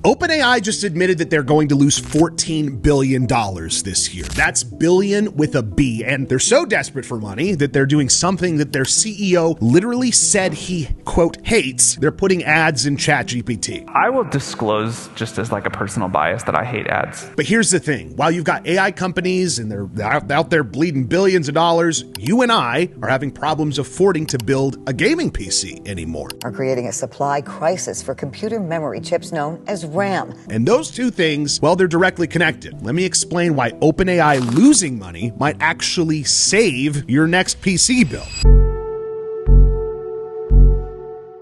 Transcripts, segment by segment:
OpenAI just admitted that they're going to lose $14 billion this year. That's billion with a B. And they're so desperate for money that they're doing something that their CEO literally said he, quote, hates. They're putting ads in ChatGPT. I will disclose just as like a personal bias that I hate ads. But here's the thing. While you've got AI companies and they're out there bleeding billions of dollars, you and I are having problems affording to build a gaming PC anymore. Are creating a supply crisis for computer memory chips known as RAM. And those two things, well, they're directly connected. Let me explain why OpenAI losing money might actually save your next PC bill.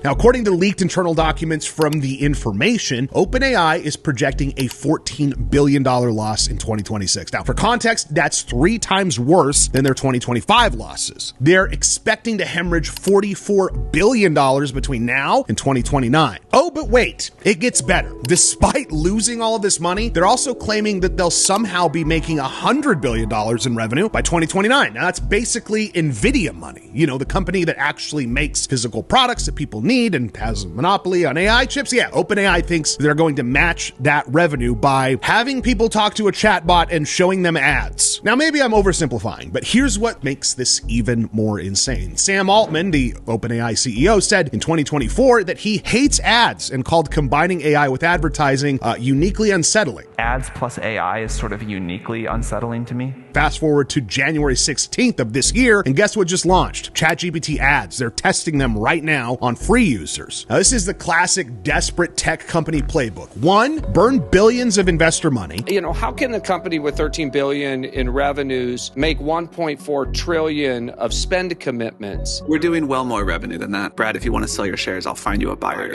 Now, according to leaked internal documents from The Information, OpenAI is projecting a $14 billion loss in 2026. Now, for context, that's 3 times worse than their 2025 losses. They're expecting to hemorrhage $44 billion between now and 2029. Oh, but wait, it gets better. Despite losing all of this money, they're also claiming that they'll somehow be making $100 billion in revenue by 2029. Now, that's basically Nvidia money, the company that actually makes physical products that people need and has a monopoly on AI chips. Yeah, OpenAI thinks they're going to match that revenue by having people talk to a chatbot and showing them ads. Now, maybe I'm oversimplifying, but here's what makes this even more insane. Sam Altman, the OpenAI CEO, said in 2024 that he hates ads and called combining AI with advertising uniquely unsettling. Ads plus AI is sort of uniquely unsettling to me. Fast forward to January 16th of this year, and guess what just launched? ChatGPT ads. They're testing them right now on free users. Now, this is the classic desperate tech company playbook. 1, burn billions of investor money. How can a company with $13 billion in revenues make $1.4 trillion of spend commitments? We're doing well more revenue than that. Brad, if you want to sell your shares, I'll find you a buyer.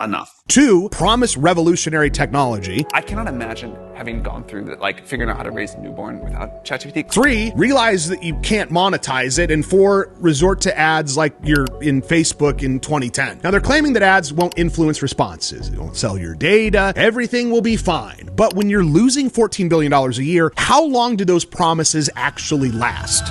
Enough. 2, promise revolutionary technology. I cannot imagine having gone through that, figuring out how to raise a newborn without ChatGPT. 3, realize that you can't monetize it. And 4, resort to ads like you're in Facebook in 2010. Now, they're claiming that ads won't influence responses. It won't sell your data. Everything will be fine. But when you're losing $14 billion a year, how long do those promises actually last?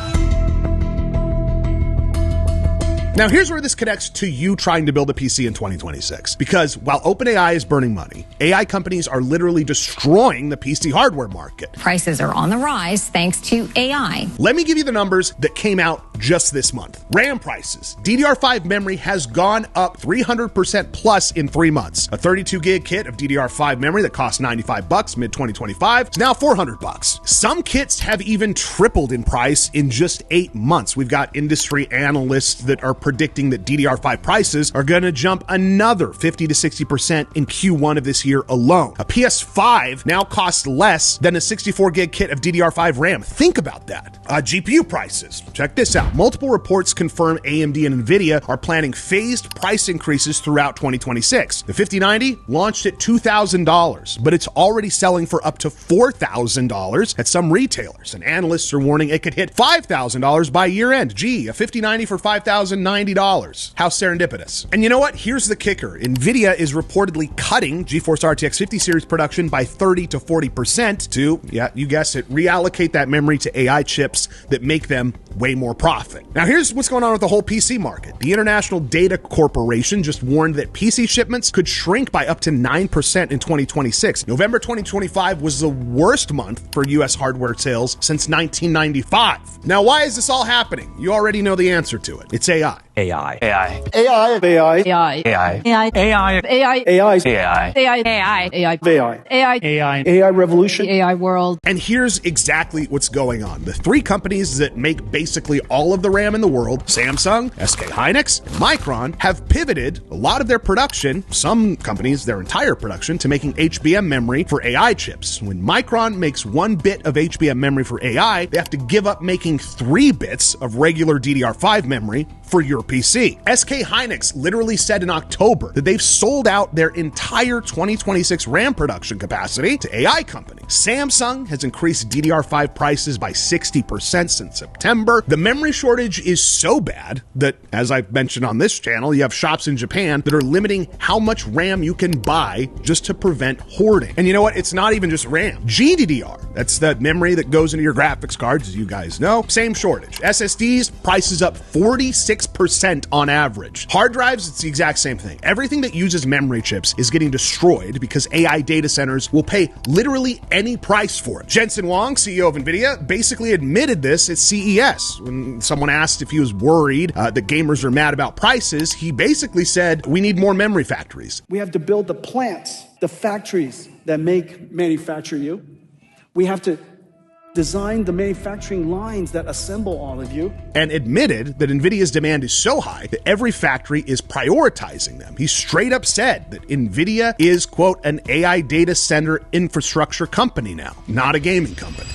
Now, here's where this connects to you trying to build a PC in 2026. Because while OpenAI is burning money, AI companies are literally destroying the PC hardware market. Prices are on the rise thanks to AI. Let me give you the numbers that came out just this month. RAM prices. DDR5 memory has gone up 300% plus in 3 months. A 32 gig kit of DDR5 memory that cost $95 mid-2025 is now $400. Some kits have even tripled in price in just 8 months. We've got industry analysts that are predicting that DDR5 prices are going to jump another 50 to 60% in Q1 of this year alone. A PS5 now costs less than a 64 gig kit of DDR5 RAM. Think about that. GPU prices. Check this out. Multiple reports confirm AMD and Nvidia are planning phased price increases throughout 2026. The 5090 launched at $2,000, but it's already selling for up to $4,000 at some retailers, and analysts are warning it could hit $5,000 by year end. Gee, a 5090 for $5,090. How serendipitous. And you know what? Here's the kicker. Nvidia is reportedly cutting GeForce RTX 50 series production by 30 to 40% to, yeah, you guessed it, reallocate that memory to AI chips that make them way more profit. Now, here's what's going on with the whole PC market. The International Data Corporation just warned that PC shipments could shrink by up to 9% in 2026. November 2025 was the worst month for US hardware sales since 1995. Now, why is this all happening? You already know the answer to it. It's AI. AI. AI. AI. AI. AI. AI. AI. AI. AI. AI. AI. AI. AI. AI. AI. AI revolution. AI world. And here's exactly what's going on. The 3 companies that make basically all of the RAM in the world, Samsung, SK Hynix, and Micron, have pivoted a lot of their production, some companies their entire production, to making HBM memory for AI chips. When Micron makes 1 bit of HBM memory for AI, they have to give up making 3 bits of regular DDR5 memory for your PC. SK Hynix literally said in October that they've sold out their entire 2026 RAM production capacity to AI companies. Samsung has increased DDR5 prices by 60% since September. The memory shortage is so bad that, as I've mentioned on this channel, you have shops in Japan that are limiting how much RAM you can buy just to prevent hoarding. And you know what? It's not even just RAM. GDDR, that's the memory that goes into your graphics cards, as you guys know, same shortage. SSDs, prices up 46% 10% on average. Hard drives, it's the exact same thing. Everything that uses memory chips is getting destroyed because AI data centers will pay literally any price for it. Jensen Huang, CEO of Nvidia, basically admitted this at CES. When someone asked if he was worried that gamers are mad about prices, he basically said, we need more memory factories. We have to build the plants, the factories that manufacture you. We have to design the manufacturing lines that assemble all of you. And admitted that NVIDIA's demand is so high that every factory is prioritizing them. He straight up said that NVIDIA is, quote, an AI data center infrastructure company now, not a gaming company.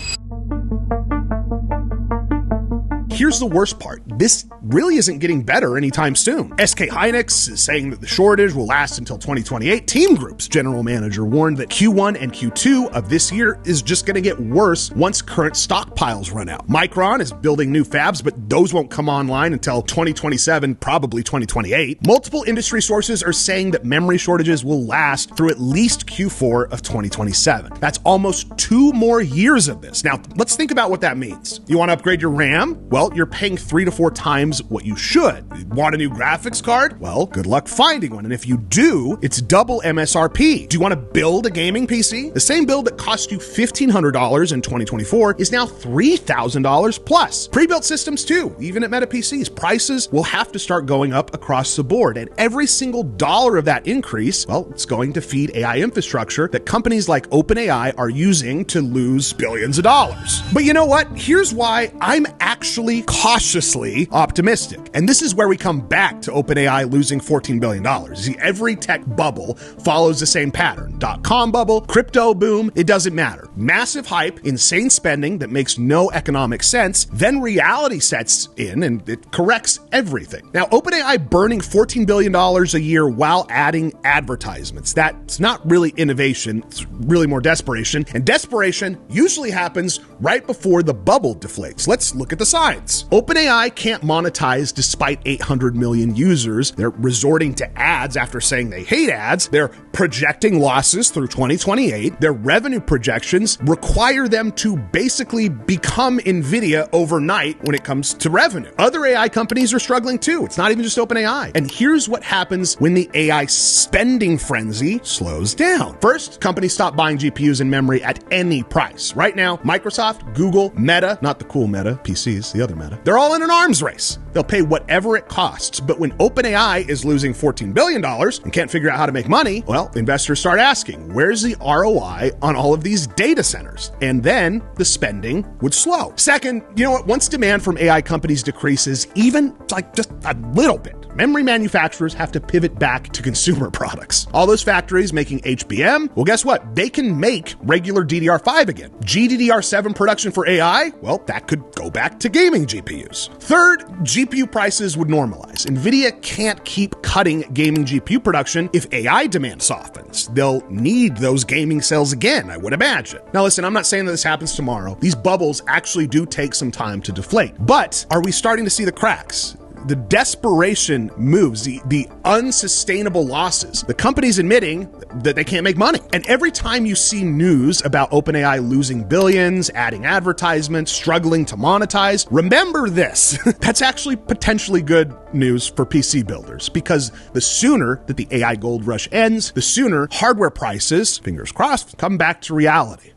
Here's the worst part. This really isn't getting better anytime soon. SK Hynix is saying that the shortage will last until 2028. Team Group's general manager warned that Q1 and Q2 of this year is just going to get worse once current stockpiles run out. Micron is building new fabs, but those won't come online until 2027, probably 2028. Multiple industry sources are saying that memory shortages will last through at least Q4 of 2027. That's almost 2 more years of this. Now, let's think about what that means. You want to upgrade your RAM? Well, you're paying 3 to 4 times what you should. You want a new graphics card? Well, good luck finding one. And if you do, it's double MSRP. Do you want to build a gaming PC? The same build that cost you $1,500 in 2024 is now $3,000 plus. Pre-built systems too, even at Meta PCs. Prices will have to start going up across the board. And every single dollar of that increase, well, it's going to feed AI infrastructure that companies like OpenAI are using to lose billions of dollars. But you know what? Here's why I'm actually cautiously optimistic. And this is where we come back to OpenAI losing $14 billion. See, every tech bubble follows the same pattern. .com bubble, crypto boom, it doesn't matter. Massive hype, insane spending that makes no economic sense, then reality sets in and it corrects everything. Now, OpenAI burning $14 billion a year while adding advertisements. That's not really innovation, it's really more desperation. And desperation usually happens right before the bubble deflates. Let's look at the signs. OpenAI can't monetize despite 800 million users. They're resorting to ads after saying they hate ads. They're projecting losses through 2028. Their revenue projections require them to basically become Nvidia overnight when it comes to revenue. Other AI companies are struggling too. It's not even just OpenAI. And here's what happens when the AI spending frenzy slows down. First, companies stop buying GPUs and memory at any price. Right now, Microsoft, Google, Meta, not the cool Meta, PCs, the other Meta, they're all in an arms race. They'll pay whatever it costs. But when OpenAI is losing $14 billion and can't figure out how to make money, well, investors start asking, where's the ROI on all of these data centers? And then the spending would slow. Second, you know what? Once demand from AI companies decreases, even like just a little bit, memory manufacturers have to pivot back to consumer products. All those factories making HBM, well, guess what? They can make regular DDR5 again. GDDR7 production for AI, well, that could go back to gaming GPUs. Third, GPU prices would normalize. Nvidia can't keep cutting gaming GPU production if AI demand softens. They'll need those gaming sales again, I would imagine. Now listen, I'm not saying that this happens tomorrow. These bubbles actually do take some time to deflate. But are we starting to see the cracks? The desperation moves, the unsustainable losses. The company's admitting that they can't make money. And every time you see news about OpenAI losing billions, adding advertisements, struggling to monetize, remember this. That's actually potentially good news for PC builders, because the sooner that the AI gold rush ends, the sooner hardware prices, fingers crossed, come back to reality.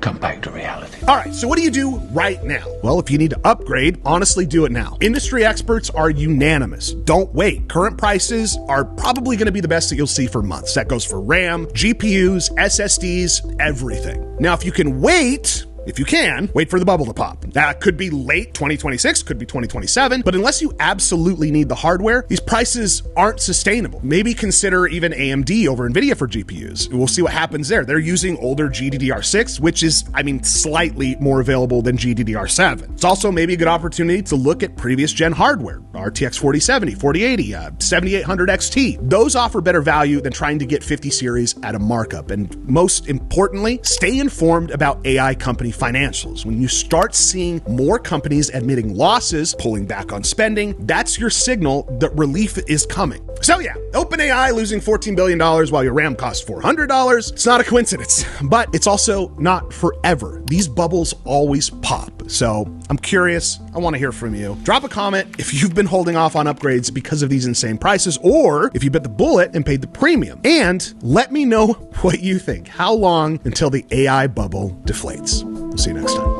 Come back to reality. All right, so what do you do right now? Well, if you need to upgrade, honestly do it now. Industry experts are unanimous. Don't wait. Current prices are probably going to be the best that you'll see for months. That goes for RAM, GPUs, SSDs, everything. Now, if you can wait, if you can, wait for the bubble to pop. That could be late 2026, could be 2027, but unless you absolutely need the hardware, these prices aren't sustainable. Maybe consider even AMD over Nvidia for GPUs. We'll see what happens there. They're using older GDDR6, which is, slightly more available than GDDR7. It's also maybe a good opportunity to look at previous gen hardware, RTX 4070, 4080, 7800 XT. Those offer better value than trying to get 50 series at a markup. And most importantly, stay informed about AI company financials. When you start seeing more companies admitting losses, pulling back on spending, that's your signal that relief is coming. So yeah, OpenAI losing $14 billion while your RAM costs $400. It's not a coincidence, but it's also not forever. These bubbles always pop. So I'm curious. I want to hear from you. Drop a comment if you've been holding off on upgrades because of these insane prices, or if you bit the bullet and paid the premium. And let me know what you think. How long until the AI bubble deflates? We'll see you next time.